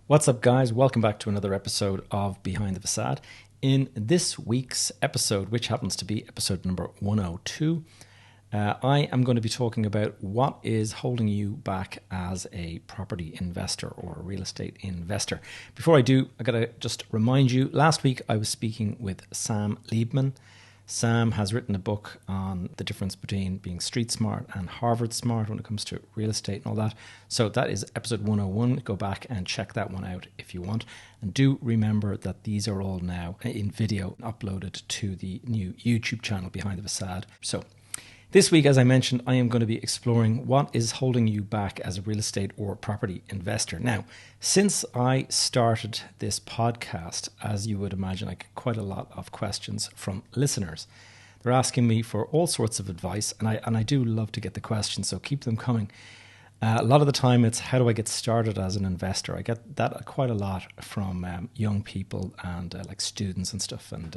What's up, guys? Welcome back to another episode of Behind the Facade. In this week's episode, which happens to be episode number 102, I am going to be talking about what is holding you back as a property investor or a real estate investor. Before I do, I got to just remind you, last week I was speaking with Sam Liebman. Sam has written a book on the difference between being street smart and Harvard smart when it comes to real estate and all that. So that is episode 101. Go back and check that one out if you want. And do remember that these are all now in video uploaded to the new YouTube channel Behind the Facade. So this week, as I mentioned, I am going to be exploring what is holding you back as a real estate or property investor. Now, since I started this podcast, as you would imagine, I get quite a lot of questions from listeners. They're asking me for all sorts of advice, and I do love to get the questions, so keep them coming. A lot of the time, it's how do I get started as an investor? I get that quite a lot from young people and like students and stuff, and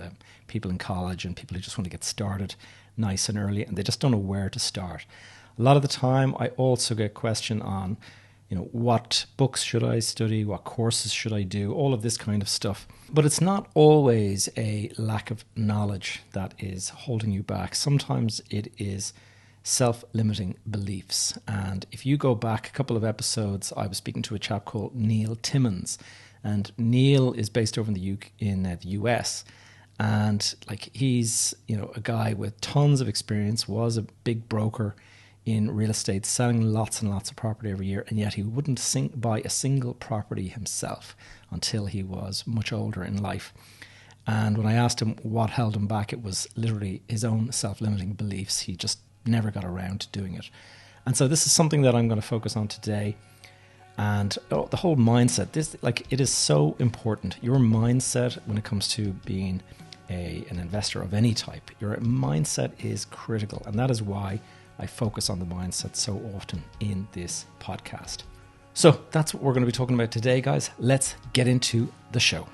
people in college and people who just want to get started nice and early, and they just don't know where to start. A lot of the time, I also get question on, what books should I study? What courses should I do? All of this kind of stuff. But it's not always a lack of knowledge that is holding you back. Sometimes it is self-limiting beliefs. And if you go back a couple of episodes, I was speaking to a chap called Neil Timmons, and Neil is based over in the US. And he's, a guy with tons of experience, was a big broker in real estate, selling lots and lots of property every year. And yet he wouldn't buy a single property himself until he was much older in life. And when I asked him what held him back, it was literally his own self-limiting beliefs. He just never got around to doing it. And so this is something that I'm going to focus on today. And the whole mindset, it is so important. Your mindset when it comes to being an investor of any type, your mindset is critical. And that is why I focus on the mindset so often in this podcast. So that's what we're going to be talking about today, guys. Let's get into the show.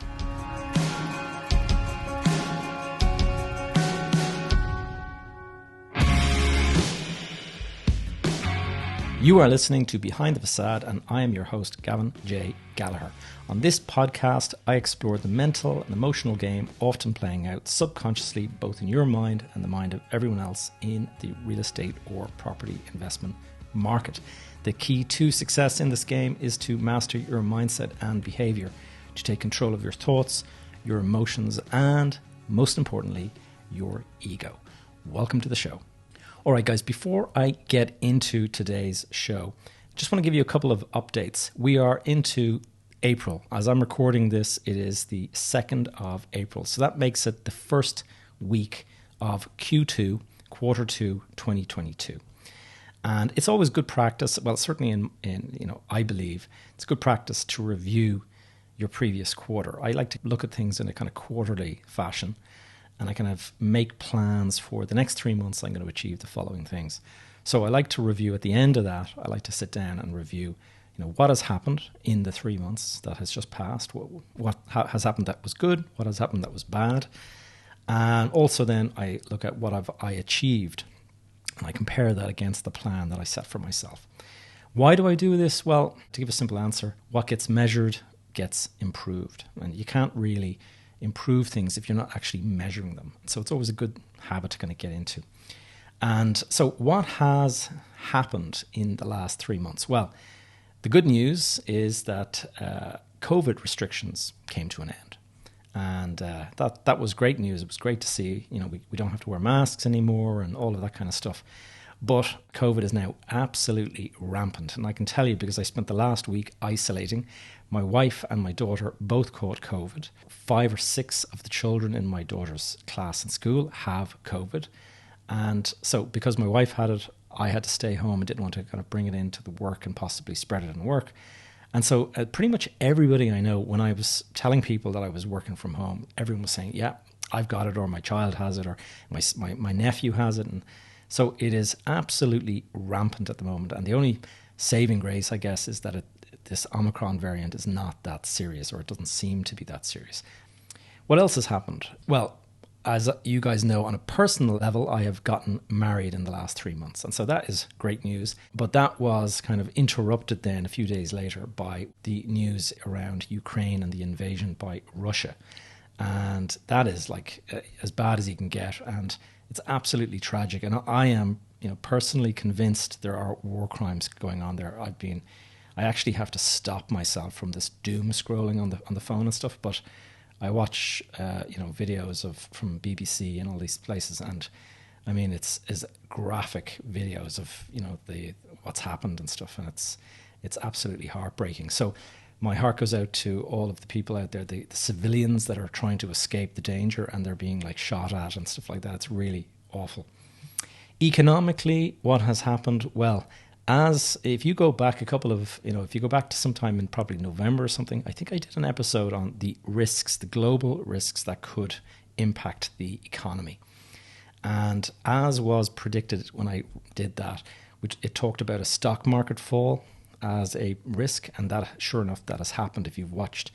You are listening to Behind the Facade, and I am your host, Gavin J. Gallagher. On this podcast, I explore the mental and emotional game often playing out subconsciously both in your mind and the mind of everyone else in the real estate or property investment market. The key to success in this game is to master your mindset and behavior, to take control of your thoughts, your emotions, and most importantly, your ego. Welcome to the show. All right, guys, before I get into today's show, I just want to give you a couple of updates. We are into April. As I'm recording this, it is the 2nd of April. So that makes it the first week of Q2, quarter 2, 2022. And it's always good practice. Well, certainly I believe it's good practice to review your previous quarter. I like to look at things in a kind of quarterly fashion. And I kind of make plans for the next 3 months. I'm going to achieve the following things. So I like to review at the end of that. I like to sit down and review, what has happened in the 3 months that has just passed. What has happened that was good? What has happened that was bad? And also then I look at what I achieved. And I compare that against the plan that I set for myself. Why do I do this? Well, to give a simple answer, what gets measured gets improved. And you can't really improve things if you're not actually measuring them. So it's always a good habit to kind of get into. And so what has happened in the last 3 months? Well, the good news is that COVID restrictions came to an end. And that was great news. It was great to see, we don't have to wear masks anymore and all of that kind of stuff. But COVID is now absolutely rampant. And I can tell you because I spent the last week isolating. My wife and my daughter both caught COVID. 5 or 6 of the children in my daughter's class in school have COVID. And so because my wife had it, I had to stay home and didn't want to kind of bring it into the work and possibly spread it in work. And so pretty much everybody I know, when I was telling people that I was working from home, everyone was saying, yeah, I've got it, or my child has it, or my nephew has it. And so it is absolutely rampant at the moment. And the only saving grace, I guess, is that this Omicron variant is not that serious, or it doesn't seem to be that serious. What else has happened? Well, as you guys know, on a personal level, I have gotten married in the last 3 months. And so that is great news. But that was kind of interrupted then a few days later by the news around Ukraine and the invasion by Russia. And that is like as bad as you can get. And it's absolutely tragic. And I am, personally convinced there are war crimes going on there. I actually have to stop myself from this doom scrolling on the phone and stuff. But I watch, videos from BBC and all these places, and I mean, it's graphic videos of what's happened and stuff, and it's absolutely heartbreaking. So my heart goes out to all of the people out there, the civilians that are trying to escape the danger, and they're being like shot at and stuff like that. It's really awful. Economically, what has happened? Well, if you go back if you go back to sometime in probably November or something, I think I did an episode on the global risks that could impact the economy. And as was predicted when I did that, it talked about a stock market fall as a risk. And that, sure enough, that has happened. If you've watched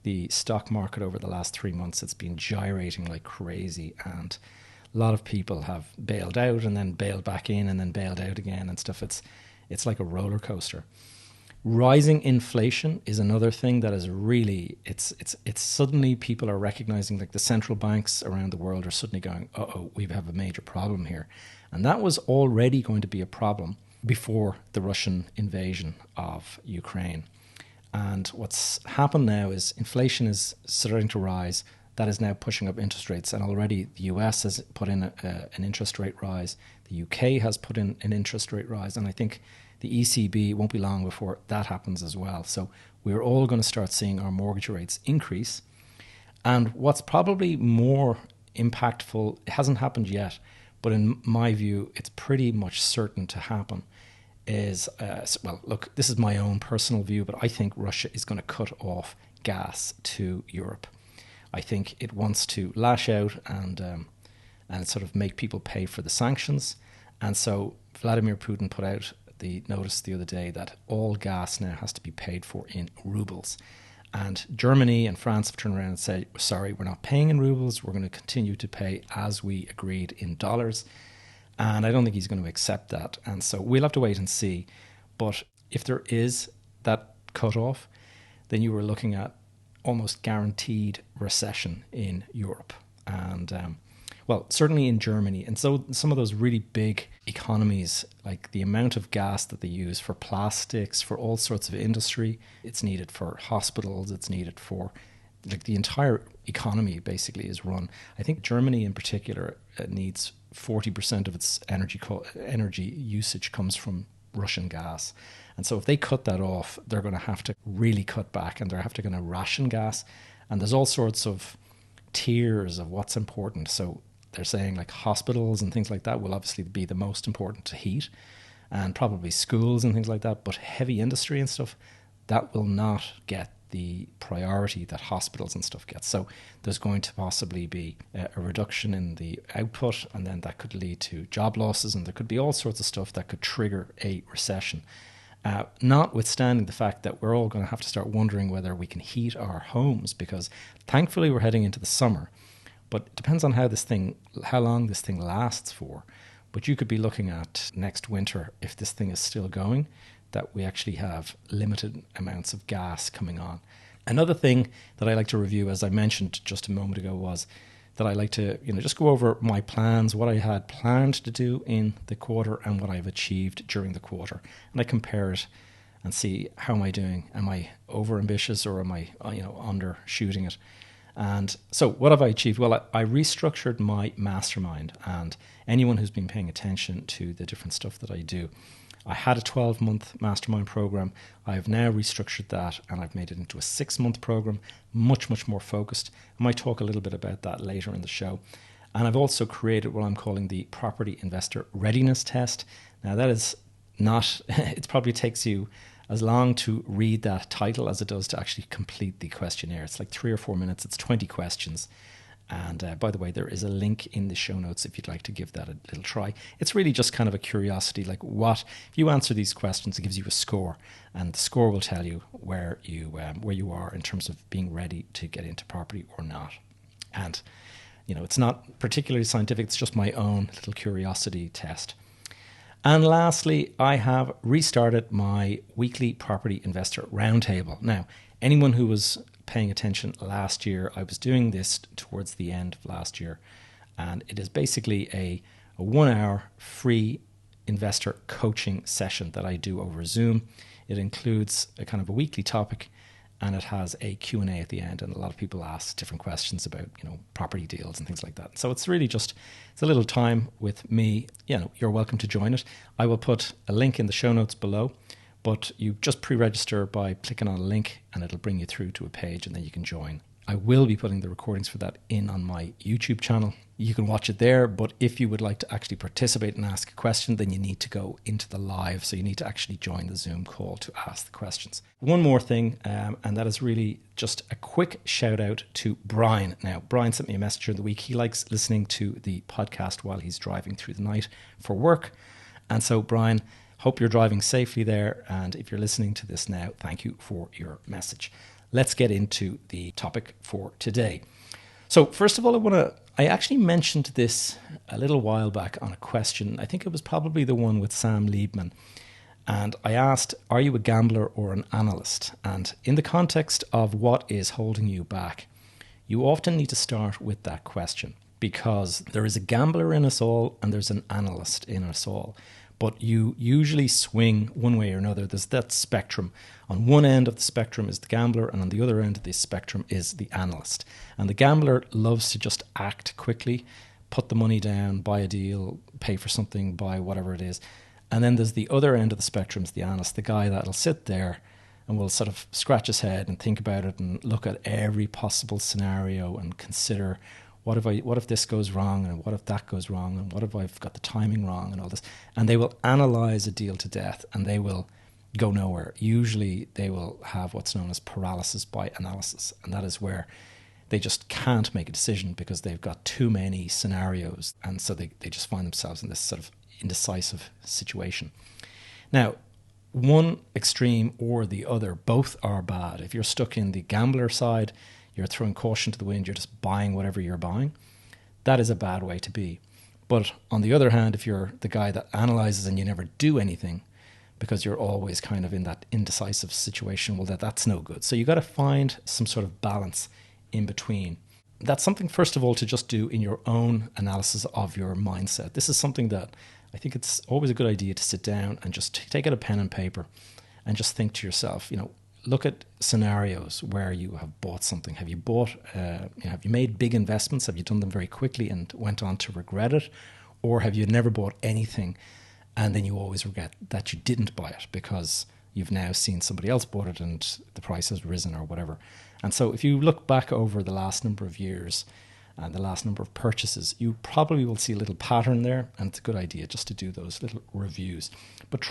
the stock market over the last 3 months, it's been gyrating like crazy. And a lot of people have bailed out and then bailed back in and then bailed out again and stuff. It's like a roller coaster. Rising inflation is another thing that is really, it's suddenly people are recognizing, like the central banks around the world are suddenly going, we have a major problem here. And that was already going to be a problem before the Russian invasion of Ukraine. And what's happened now is inflation is starting to rise. That is now pushing up interest rates. And already the US has put in an interest rate rise. The UK has put in an interest rate rise. And I think the ECB won't be long before that happens as well. So we're all going to start seeing our mortgage rates increase. And what's probably more impactful, it hasn't happened yet, but in my view, it's pretty much certain to happen, is, look, this is my own personal view, but I think Russia is going to cut off gas to Europe. I think it wants to lash out and sort of make people pay for the sanctions. And so Vladimir Putin put out the notice the other day that all gas now has to be paid for in rubles. And Germany and France have turned around and said, sorry, we're not paying in rubles. We're going to continue to pay as we agreed in dollars. And I don't think he's going to accept that. And so we'll have to wait and see. But if there is that cutoff, then you were looking at almost guaranteed recession in Europe. And certainly in Germany. And so some of those really big economies, like the amount of gas that they use for plastics, for all sorts of industry, it's needed for hospitals, it's needed for, like, the entire economy basically is run. I think Germany in particular needs 40% of its energy usage comes from Russian gas. And so if they cut that off, they're going to have to really cut back, and they're going to ration gas. And there's all sorts of tiers of what's important. So they're saying like hospitals and things like that will obviously be the most important to heat, and probably schools and things like that. But heavy industry and stuff, that will not get the priority that hospitals and stuff get. So there's going to possibly be a reduction in the output, and then that could lead to job losses, and there could be all sorts of stuff that could trigger a recession. Notwithstanding the fact that we're all going to have to start wondering whether we can heat our homes, because thankfully we're heading into the summer. But it depends on how long this thing lasts for. But you could be looking at next winter, if this thing is still going, that we actually have limited amounts of gas coming on. Another thing that I like to review, as I mentioned just a moment ago, was that I like to just go over my plans, what I had planned to do in the quarter and what I've achieved during the quarter. And I compare it and see, how am I doing? Am I over ambitious, or am I undershooting it? And so what have I achieved? Well, I restructured my mastermind, and anyone who's been paying attention to the different stuff that I do, I had a 12-month mastermind program. I've now restructured that, and I've made it into a 6-month program, much, much more focused. I might talk a little bit about that later in the show. And I've also created what I'm calling the Property Investor Readiness Test. Now, that is not, it probably takes you as long to read that title as it does to actually complete the questionnaire. It's like 3 or 4 minutes. It's 20 questions. And by the way, there is a link in the show notes if you'd like to give that a little try. It's really just kind of a curiosity, like if you answer these questions, it gives you a score, and the score will tell you where you are in terms of being ready to get into property or not. And It's not particularly scientific. It's just my own little curiosity test. And lastly, I have restarted my weekly property investor roundtable. Now, anyone who was paying attention last year, I was doing this towards the end of last year. And it is basically a 1 hour free investor coaching session that I do over Zoom. It includes a kind of a weekly topic, and it has a Q&A at the end, and a lot of people ask different questions about, property deals and things like that. So it's really it's a little time with me. You're welcome to join it. I will put a link in the show notes below, but you just pre-register by clicking on a link, and it'll bring you through to a page, and then you can join. I will be putting the recordings for that in on my YouTube channel. You can watch it there, but if you would like to actually participate and ask a question, then you need to go into the live. So you need to actually join the Zoom call to ask the questions. One more thing, and that is really just a quick shout out to Brian. Now, Brian sent me a message during the week. He likes listening to the podcast while he's driving through the night for work. And so, Brian, hope you're driving safely there. And if you're listening to this now, thank you for your message. Let's get into the topic for today. So first of all, I actually mentioned this a little while back on a question. I think it was probably the one with Sam Liebman. And I asked, are you a gambler or an analyst? And in the context of what is holding you back, you often need to start with that question, because there is a gambler in us all and there's an analyst in us all. But you usually swing one way or another. There's that spectrum. On one end of the spectrum is the gambler, and on the other end of the spectrum is the analyst. And the gambler loves to just act quickly, put the money down, buy a deal, pay for something, buy whatever it is. And then there's the other end of the spectrum, is the analyst, the guy that'll sit there and will sort of scratch his head and think about it and look at every possible scenario and consider, what if this goes wrong, and what if that goes wrong, and what if I've got the timing wrong, and all this. And they will analyze a deal to death, and they will go nowhere. Usually they will have what's known as paralysis by analysis, and that is where they just can't make a decision because they've got too many scenarios, and so they just find themselves in this sort of indecisive situation. Now, one extreme or the other, both are bad. If you're stuck in the gambler side, you're throwing caution to the wind, you're just buying whatever you're buying, that is a bad way to be. But on the other hand, if you're the guy that analyzes and you never do anything because you're always kind of in that indecisive situation, well, that's no good. So you got to find some sort of balance in between. That's something, first of all, to just do in your own analysis of your mindset. This is something that I think it's always a good idea to sit down and just take out a pen and paper and just think to yourself, look at scenarios where you have bought something. Have you have you made big investments? Have you done them very quickly and went on to regret it? Or have you never bought anything and then you always regret that you didn't buy it because you've now seen somebody else bought it and the price has risen or whatever? And so if you look back over the last number of years and the last number of purchases, you probably will see a little pattern there, and it's a good idea just to do those little reviews. But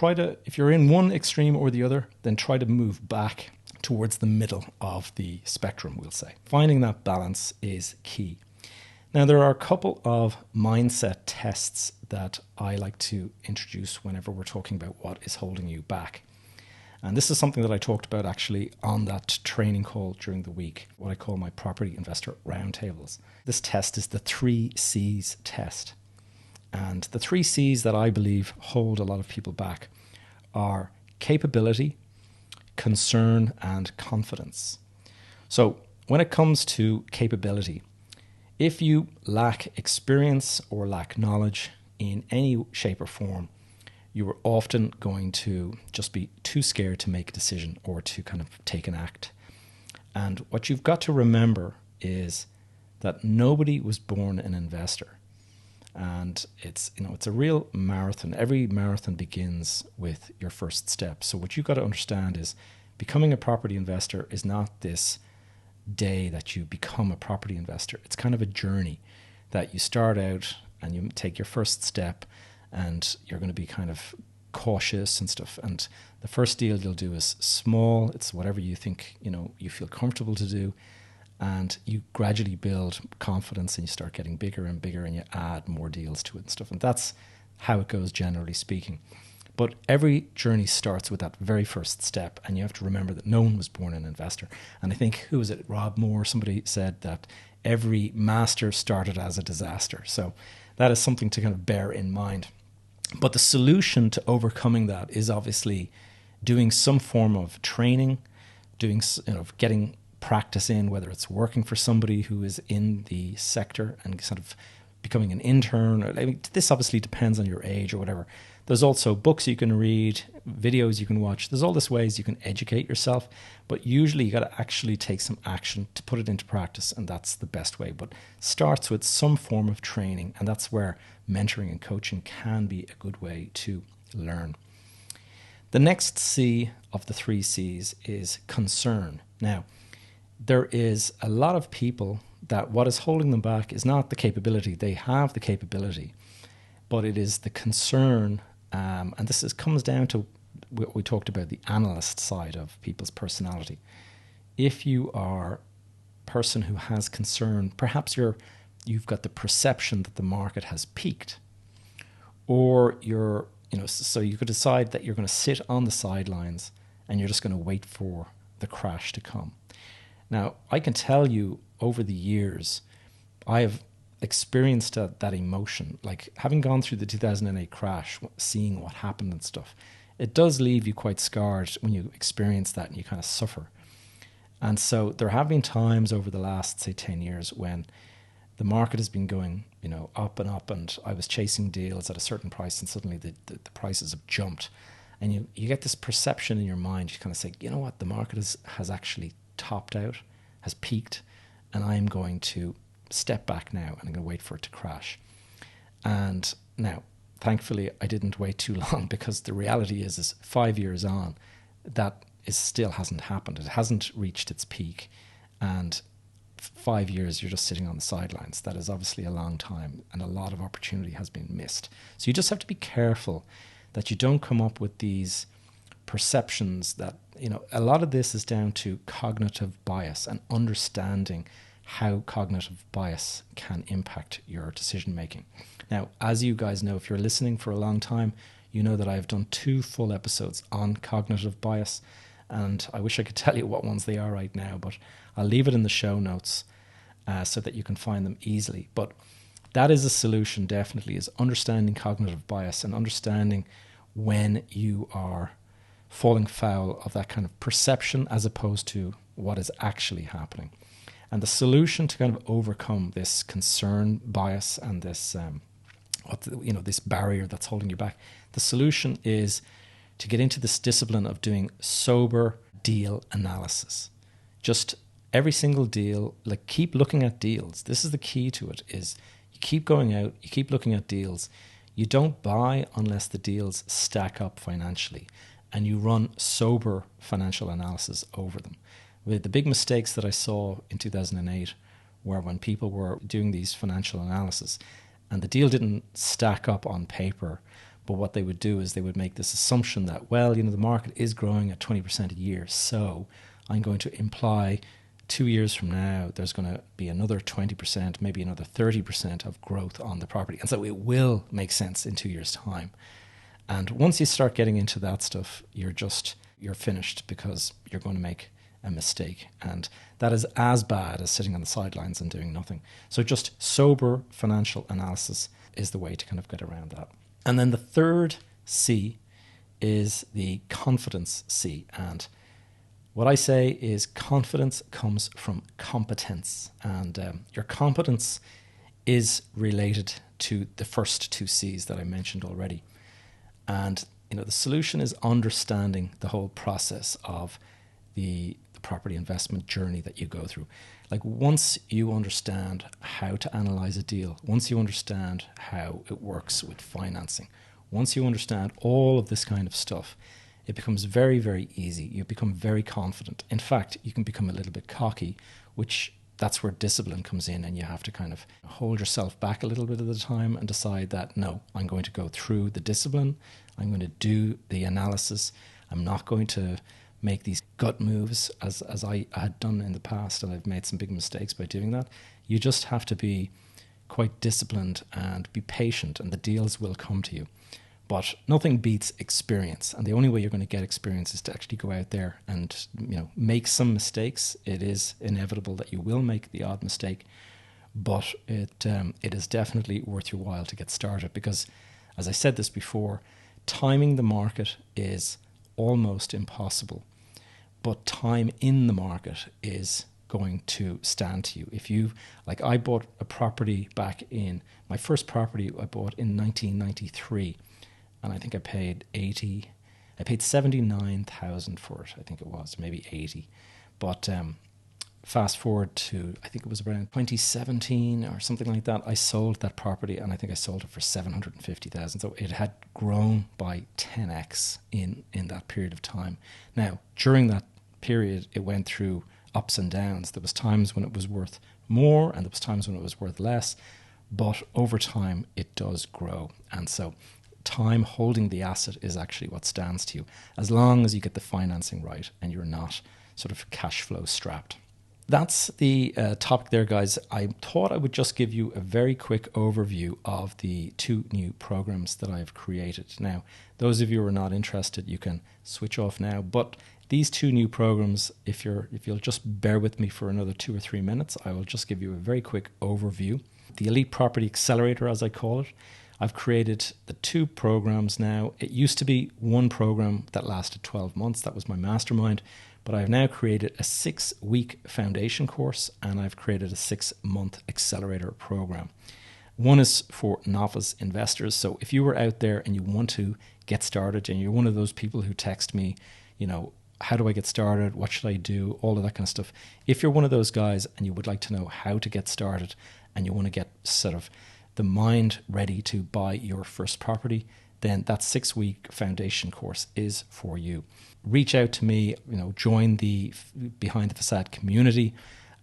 if you're in one extreme or the other, then try to move back towards the middle of the spectrum, we'll say. Finding that balance is key. Now, there are a couple of mindset tests that I like to introduce whenever we're talking about what is holding you back. And this is something that I talked about actually on that training call during the week, what I call my property investor roundtables. This test is the 3 C's test. And the 3 C's that I believe hold a lot of people back are capability, concern, and confidence. So when it comes to capability, if you lack experience or lack knowledge in any shape or form, you are often going to just be too scared to make a decision or to kind of take an act. And what you've got to remember is that nobody was born an investor. And it's a real marathon. Every marathon begins with your first step. So what you've got to understand is becoming a property investor is not this day that you become a property investor. It's kind of a journey that you start out and you take your first step, and you're going to be kind of cautious and stuff. And the first deal you'll do is small. It's whatever you think, you feel comfortable to do. And you gradually build confidence and you start getting bigger and bigger and you add more deals to it and stuff. And that's how it goes, generally speaking. But every journey starts with that very first step, and you have to remember that no one was born an investor. And I think, who was it, Rob Moore, somebody said that every master started as a disaster. So that is something to kind of bear in mind. But the solution to overcoming that is obviously doing some form of training, getting practice in, whether it's working for somebody who is in the sector and sort of becoming an intern. I mean, this obviously depends on your age or whatever. There's also books you can read, videos you can watch. There's all these ways you can educate yourself, but usually you got to actually take some action to put it into practice, and that's the best way. But starts with some form of training, and that's where mentoring and coaching can be a good way to learn. The next C of the 3 C's is concern. Now, there is a lot of people that what is holding them back is not the capability. They have the capability, but it is the concern. And this comes down to what we talked about, the analyst side of people's personality. If you are a person who has concern, perhaps you've got the perception that the market has peaked, or so you could decide that you're going to sit on the sidelines and you're just going to wait for the crash to come. Now, I can tell you over the years, I have experienced that emotion, like having gone through the 2008 crash, seeing what happened and stuff. It does leave you quite scarred when you experience that and you kind of suffer. And so there have been times over the last, say, 10 years when the market has been going, up and up, and I was chasing deals at a certain price, and suddenly the prices have jumped. And you get this perception in your mind, you kind of say, you know what, the market has actually topped out, has peaked, and I'm going to step back now and I'm going to wait for it to crash. And now, thankfully, I didn't wait too long, because the reality is 5 years on, that still hasn't happened. It hasn't reached its peak, and 5 years you're just sitting on the sidelines. That is obviously a long time, and a lot of opportunity has been missed. So you just have to be careful that you don't come up with these perceptions that, a lot of this is down to cognitive bias and understanding how cognitive bias can impact your decision making. Now, as you guys know, if you're listening for a long time, you know that I've done 2 full episodes on cognitive bias, and I wish I could tell you what ones they are right now, but I'll leave it in the show notes so that you can find them easily. But that is a solution, definitely, is understanding cognitive bias and understanding when you are falling foul of that kind of perception as opposed to what is actually happening. And the solution to kind of overcome this concern bias and this, this barrier that's holding you back, the solution is to get into this discipline of doing sober deal analysis. Just every single deal, like keep looking at deals. This is the key to it, is you keep going out, you keep looking at deals. You don't buy unless the deals stack up financially, and you run sober financial analysis over them. The big mistakes that I saw in 2008 were when people were doing these financial analysis and the deal didn't stack up on paper, but what they would do is they would make this assumption that, the market is growing at 20% a year, so I'm going to imply 2 years from now there's going to be another 20%, maybe another 30% of growth on the property. And so it will make sense in 2 years' time. And once you start getting into that stuff, you're finished, because you're going to make a mistake, and that is as bad as sitting on the sidelines and doing nothing. So just sober financial analysis is the way to kind of get around that. And then the third C is the confidence C, and what I say is confidence comes from competence, and your competence is related to the first 2 C's that I mentioned already. And the solution is understanding the whole process of the property investment journey that you go through. Like, once you understand how to analyze a deal, once you understand how it works with financing, once you understand all of this kind of stuff, it becomes very, very easy. You become very confident. In fact, you can become a little bit cocky, which that's where discipline comes in, and you have to kind of hold yourself back a little bit at the time and decide that, no, I'm going to go through the discipline. I'm going to do the analysis. I'm not going to make these gut moves as I had done in the past, and I've made some big mistakes by doing that. You just have to be quite disciplined and be patient, and the deals will come to you. But nothing beats experience. And the only way you're going to get experience is to actually go out there and, make some mistakes. It is inevitable that you will make the odd mistake, but it is definitely worth your while to get started because, as I said this before, timing the market is almost impossible, but time in the market is going to stand to you. If you, like I bought a property my first property I bought in 1993, and I think I paid 79,000 for it. I think it was maybe 80. But fast forward to, I think it was around 2017 or something like that, I sold that property, and I think I sold it for 750,000. So it had grown by 10x in that period of time. Now, during that period, it went through ups and downs. There was times when it was worth more and there was times when it was worth less, but over time it does grow. And so time holding the asset is actually what stands to you, as long as you get the financing right and you're not sort of cash flow strapped. That's the topic there, guys. I thought I would just give you a very quick overview of the 2 new programs that I've created. Now, those of you who are not interested, you can switch off now, but these 2 new programs, if you'll just bear with me for another 2 or 3 minutes, I will just give you a very quick overview. The Elite Property Accelerator, as I call it, I've created the 2 programs now. It used to be 1 program that lasted 12 months. That was my mastermind. But I've now created a 6-week foundation course, and I've created a 6-month accelerator program. One is for novice investors. So if you were out there and you want to get started and you're one of those people who text me, how do I get started? What should I do? All of that kind of stuff. If you're one of those guys and you would like to know how to get started and you want to get sort of the mind ready to buy your first property, then that 6-week foundation course is for you. Reach out to me, join the Behind the Facade community.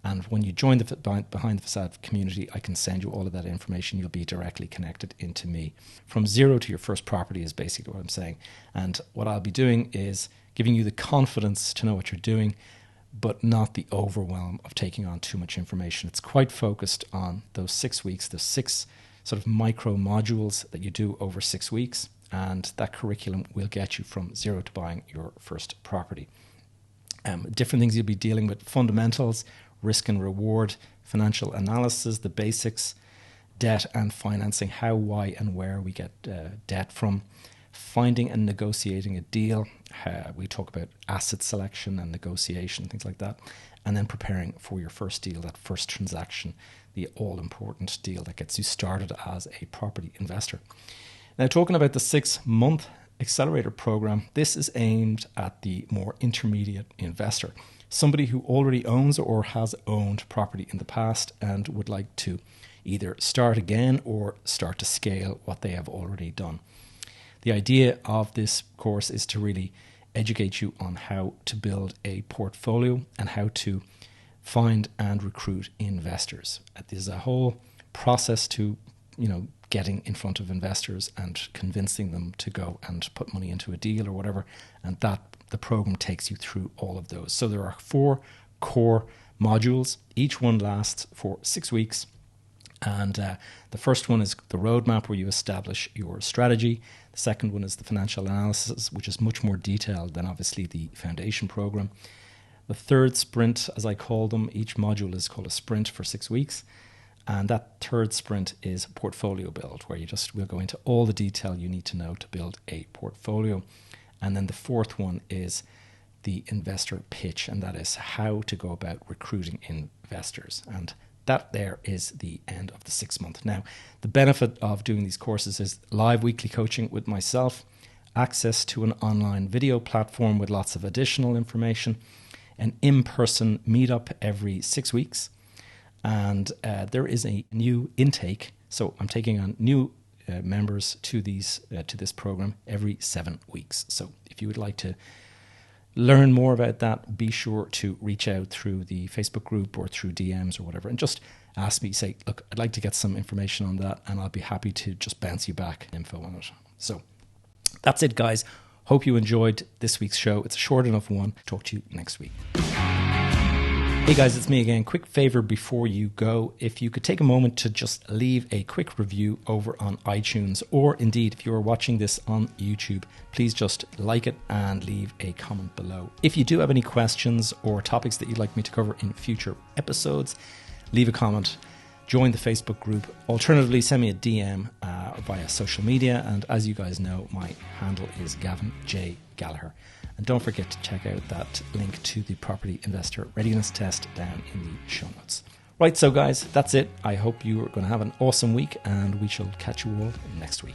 And when you join the Behind the Facade community, I can send you all of that information. You'll be directly connected into me. From zero to your first property is basically what I'm saying. And what I'll be doing is giving you the confidence to know what you're doing, but not the overwhelm of taking on too much information. It's quite focused on those 6 weeks, the 6 sort of micro modules that you do over 6 weeks. And that curriculum will get you from zero to buying your first property. Different things you'll be dealing with: fundamentals, risk and reward, financial analysis, the basics, debt and financing, how, why, and where we get debt from, finding and negotiating a deal. We talk about asset selection and negotiation, things like that. And then preparing for your first deal, that first transaction, the all-important deal that gets you started as a property investor. Now, talking about the 6-month accelerator program, this is aimed at the more intermediate investor, somebody who already owns or has owned property in the past and would like to either start again or start to scale what they have already done. The idea of this course is to really educate you on how to build a portfolio and how to find and recruit investors. There's a whole process to, getting in front of investors and convincing them to go and put money into a deal or whatever. And that the program takes you through all of those. So there are 4 core modules. Each one lasts for 6 weeks. And the first one is the roadmap, where you establish your strategy. The second one is the financial analysis, which is much more detailed than obviously the foundation program. The third sprint, as I call them, each module is called a sprint for 6 weeks. And that third sprint is portfolio build, where we'll go into all the detail you need to know to build a portfolio. And then the fourth one is the investor pitch, and that is how to go about recruiting investors. And that there is the end of the 6 month. Now, the benefit of doing these courses is live weekly coaching with myself, access to an online video platform with lots of additional information, an in-person meetup every 6 weeks, and there is a new intake. So I'm taking on new members to this program every 7 weeks. So if you would like to learn more about that, be sure to reach out through the Facebook group or through DMs or whatever, and just ask me, say, look, I'd like to get some information on that, and I'll be happy to just bounce you back info on it. So that's it, guys. Hope you enjoyed this week's show. It's a short enough one. Talk to you next week. Hey guys, it's me again. Quick favor before you go. If you could take a moment to just leave a quick review over on iTunes, or indeed if you're watching this on YouTube, please just like it and leave a comment below. If you do have any questions or topics that you'd like me to cover in future episodes, leave a comment, join the Facebook group. Alternatively, send me a DM via social media. And as you guys know, my handle is Gavin J. Gallagher. And don't forget to check out that link to the property investor readiness test down in the show notes. Right, so guys, that's it. I hope you are going to have an awesome week, and we shall catch you all next week.